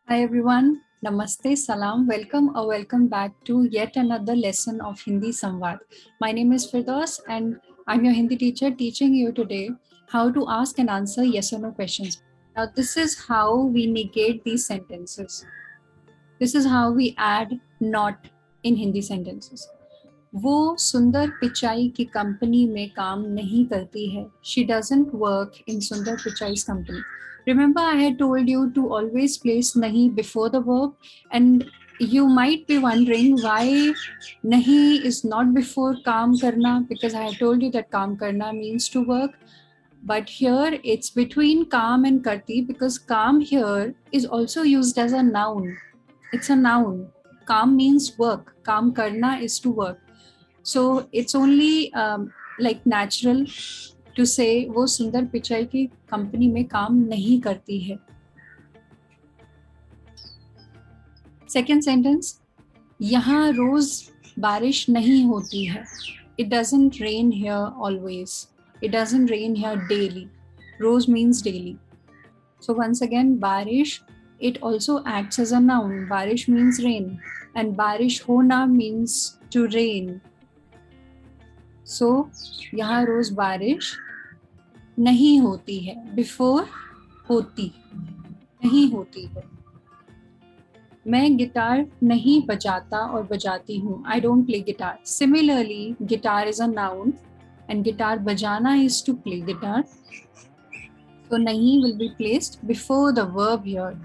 Hi everyone, Namaste, Salam, welcome or welcome back to yet another lesson of Hindi Samvad. My name is Firdaus and I'm your Hindi teacher teaching you today how to ask and answer yes or no questions. Now this is how we negate these sentences. This is how we add not in Hindi sentences. वो सुंदर पिचाई की company में काम नहीं करती है. She doesn't work in Sundar Pichai's company. Remember, I had told you to always place nahi before the verb, and you might be wondering why nahi is not before kaam karna, because I had told you that kaam karna means to work. But here it's between kaam and karti, because kaam here is also used as a noun. It's a noun. Kaam means work. Kaam karna is to work. So it's only like natural to say वो सुंदर पिचाई की company में काम नहीं करती है. Second sentence, यहाँ रोज बारिश नहीं होती है. It doesn't rain here always. It doesn't rain here daily. Roz means daily. So once again, बारिश, it also acts as a noun. बारिश means rain, and बारिश होना means to rain. So, यहाँ रोज बारिश नहीं होती है. Before होती, नहीं होती है. मैं गिटार नहीं बजाता और बजाती हूँ. I don't play guitar. Similarly, guitar is a noun and guitar बजाना is to play guitar. So नहीं will be placed before the verb here.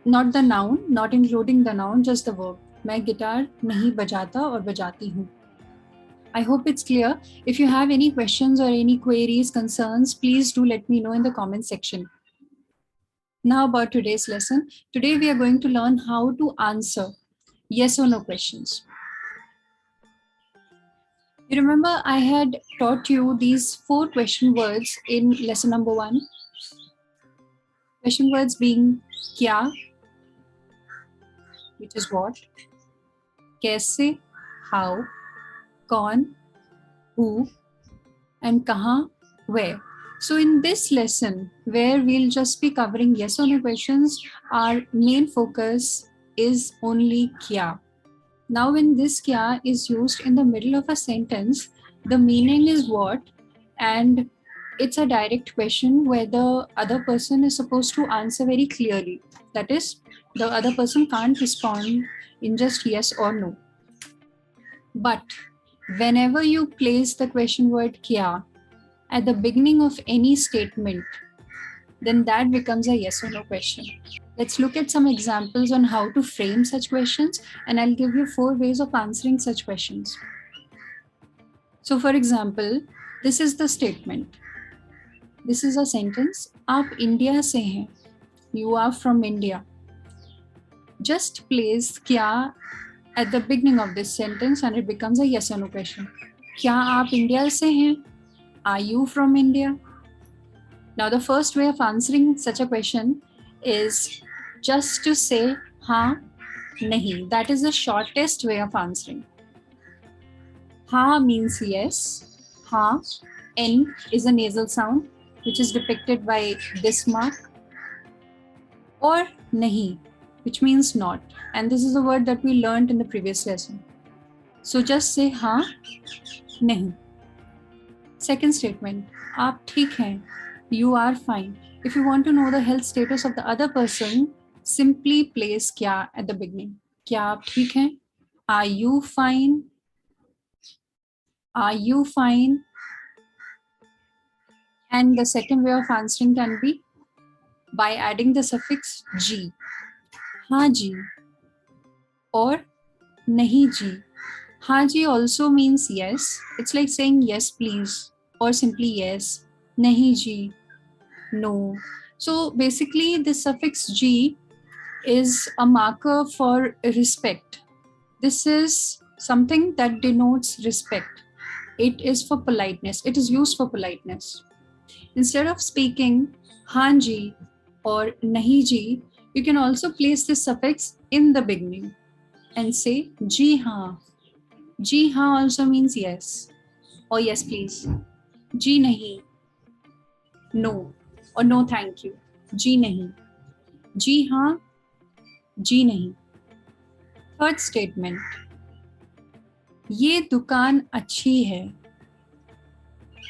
Not the noun, not including the noun, just the verb. मैं guitar नहीं बजाता और बजाती हूँ. I hope it's clear. If you have any questions or any queries, concerns, please do let me know in the comment section. Now about today's lesson. Today we are going to learn how to answer yes or no questions. You remember I had taught you these 4 question words in lesson number 1. Question words being kya, which is what, kaise, how, कौन, who, and kahan, where. So in this lesson, where we'll just be covering yes or no questions, our main focus is only kya. Now when this kya is used in the middle of a sentence, the meaning is what, and it's a direct question where the other person is supposed to answer very clearly. That is, the other person can't respond in just yes or no. But whenever you place the question word kya at the beginning of any statement, then that becomes a yes or no question. Let's look at some examples on how to frame such questions, and I'll give you 4 ways of answering such questions. So for example, this is the statement. This is a sentence. आप India से हैं. You are from India. Just place kya at the beginning of this sentence and it becomes a yes or no question. क्या आप India से हैं? Are you from India? Now the first way of answering such a question is just to say हाँ, नहीं. That is the shortest way of answering. हाँ means yes. हाँ, N is a nasal sound which is depicted by this mark. Or nahi, which means not. And this is a word that we learned in the previous lesson. So just say हाँ, नहीं. Second statement, आप ठीक हैं. You are fine. If you want to know the health status of the other person, simply place क्या at the beginning. क्या आप ठीक हैं? Are you fine? Are you fine? And the second way of answering can be by adding the suffix जी. हाँ जी or नहीं जी. हाँ जी also means yes. It's like saying yes please or simply yes. नहीं जी, no. So basically this suffix ji is a marker for respect. This is something that denotes respect. It is for politeness. It is used for politeness. Instead of speaking haan ji or nahi ji, you can also place this suffix in the beginning and say ji haan. Ji haan also means yes or yes please. Ji nahi, no, or no thank you. Ji nahi, जी हाँ, जी नहीं. Third statement, ये दुकान अच्छी है.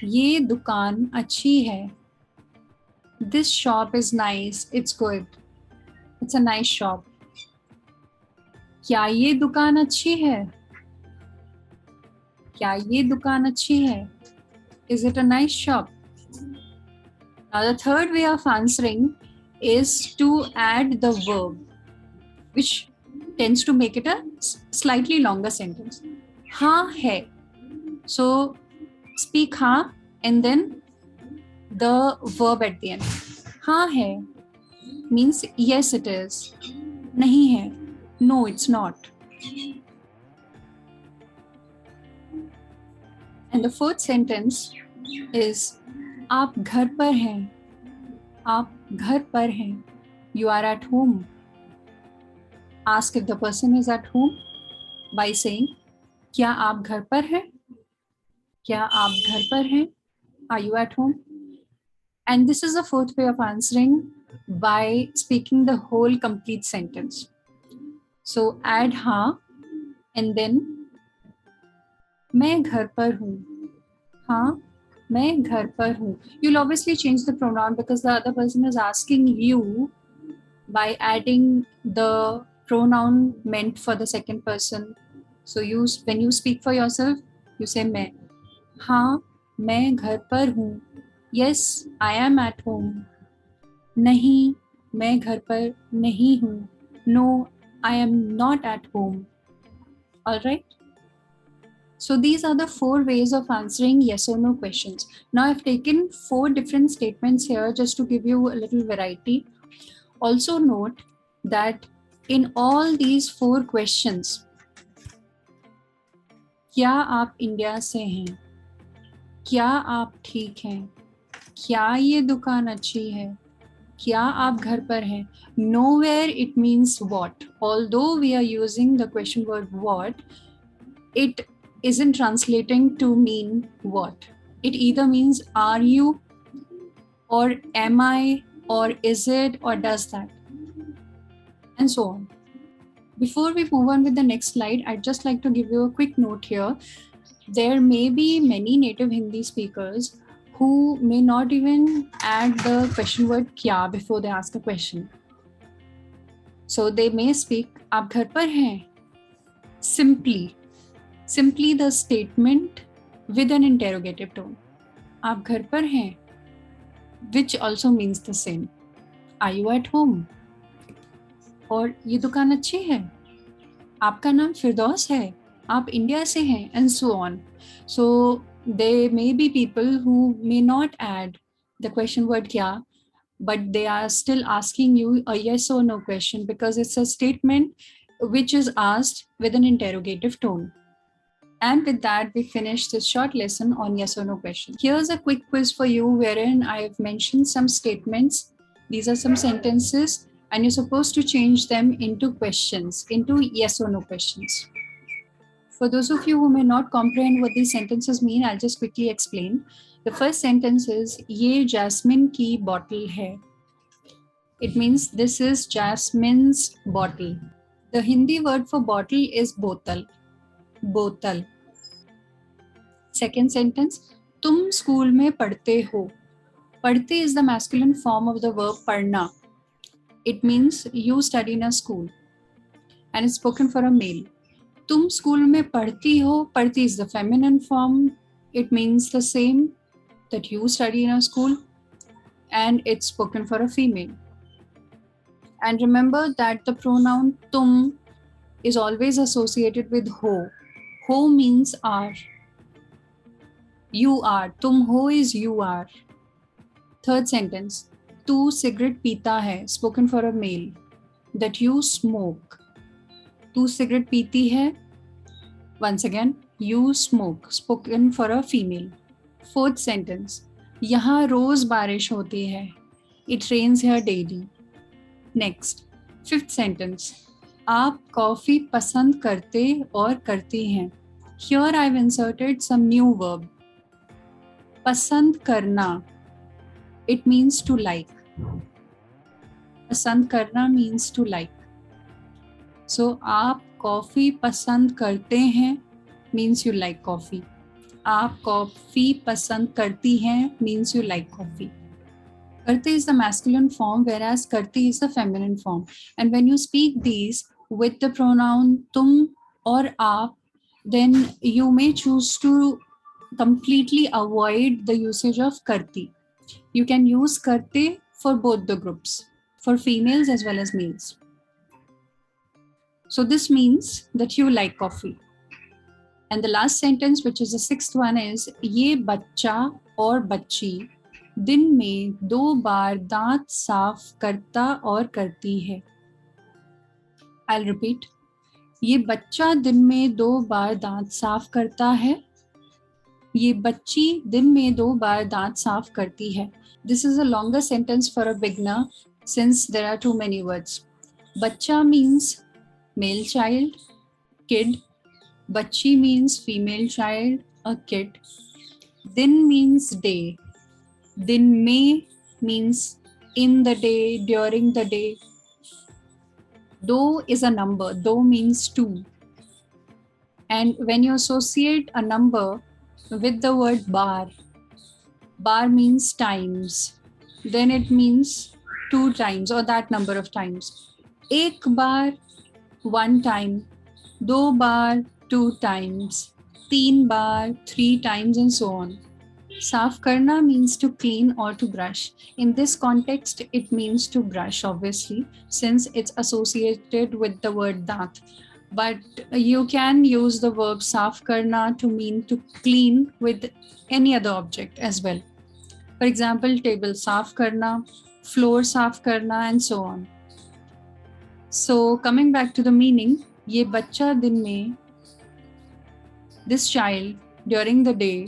ये दुकान अच्छी है. This shop is nice. It's good. It's a nice shop. क्या ये दुकान अच्छी है? क्या ये दुकान अच्छी है? Is it a nice shop? Now the third way of answering is to add the verb, which tends to make it a slightly longer sentence. हाँ है. So speak हाँ and then the verb at the end. हाँ है means yes it is. नहीं है, no it's not. And the fourth sentence is आप घर पर हैं. आप घर पर हैं. You are at home. Ask if the person is at home by saying क्या आप घर पर हैं? क्या आप घर पर हैं? Are you at home? And this is the fourth way of answering by speaking the whole complete sentence. So add हाँ and then मैं घर पर हूँ. हाँ, मैं घर पर हूँ. You'll obviously change the pronoun because the other person is asking you by adding the pronoun meant for the second person. So when you speak for yourself, you say मैं. हाँ, मैं घर पर हूँ. Yes, I am at home. नहीं, मैं घर पर नहीं हूँ. No, I am not at home. All right? So these are the 4 ways of answering yes or no questions. Now I've taken 4 different statements here just to give you a little variety. Also note that in all these 4 questions, क्या आप India से हैं? क्या आप ठीक हैं? क्या ये दुकान अच्छी है? क्या आप घर पर हैं? Nowhere it means what. Although we are using the question word what, it isn't translating to mean what. It either means are you, or am I, or is it, or does that, and so on. Before we move on with the next slide, I'd just like to give you a quick note here. There may be many native Hindi speakers who may not even add the question word kya before they ask a question. So they may speak aap ghar par hain, simply the statement with an interrogative tone. Aap ghar par hain, which also means the same. Are you at home? और ये दुकान अच्छी है. आपका नाम फिरदौस है. आप India से हैं, and so on. So there may be people who may not add the question word kya, but they are still asking you a yes or no question because it's a statement which is asked with an interrogative tone. And with that, we finish this short lesson on yes or no question. Here's a quick quiz for you wherein I've mentioned some statements. These are some sentences and you're supposed to change them into questions, into yes or no questions. For those of you who may not comprehend what these sentences mean, I'll just quickly explain. The first sentence is, ये jasmine की bottle है. It means this is Jasmine's bottle. The Hindi word for bottle is botal. Botal. Second sentence, तुम school में पढ़ते हो. पढ़ते is the masculine form of the verb पढ़ना. It means you study in a school and it's spoken for a male. तुम school में पढ़ती हो. पढ़ती is the feminine form. It means the same, that you study in a school, and it's spoken for a female. And remember that the pronoun tum is always associated with ho. Ho means are. You are. Tum ho is you are. Third sentence, tu cigarette पीता है, spoken for a male, that you smoke. Tu cigarette पीती है. Once again, you smoke, spoken for a female. Fourth sentence, यहाँ रोज बारिश होती है. It rains here daily. Next, fifth sentence, आप coffee पसंद करते और करती हैं. Here I've inserted some new verb. पसंद करना. It means to like. पसंद करना means to like. So आप कॉफी पसंद करते हैं means you like coffee. आप कॉफी पसंद करती हैं means you like coffee. Karti is the masculine form, whereas karti is the feminine form. And when you speak these with the pronoun tum or aap, then you may choose to completely avoid the usage of karti. You can use karte for both the groups, for females as well as males. So this means that you like coffee. And the last sentence, which is the sixth one, is ये बच्चा और बच्ची दिन में 2 बार दांत साफ करता और करती है. I'll repeat. ये बच्चा दिन में 2 बार दांत साफ करता है. ये बच्ची दिन में 2 बार दांत साफ करती है. This is a longer sentence for a beginner since there are too many words. बच्चा means male child, kid. Bachchi means female child, a kid. Din means day. Din mein means in the day, during the day. Do is a number. Do means 2. And when you associate a number with the word bar, bar means times. Then it means 2 times or that number of times. Ek bar, 1 time. Do bar, 2 times. 3 bar, 3 times, and so on. Saaf karna means to clean or to brush. In this context, it means to brush, obviously, since it's associated with the word daant. But you can use the verb saaf karna to mean to clean with any other object as well. For example, table saaf karna, floor saaf karna, and so on. So coming back to the meaning, ये बच्चा दिन में, this child during the day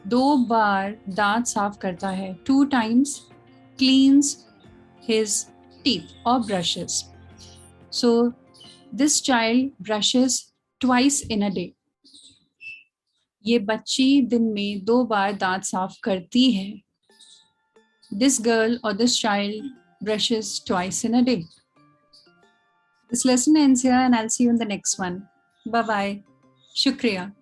2 बार दांत साफ करता है. 2 times cleans his teeth or brushes. So this child brushes twice in a day. ये बच्ची दिन में 2 बार दांत साफ करती है. This girl or this child brushes twice in a day. This lesson ends here and I'll see you in the next one. Bye-bye. Shukriya.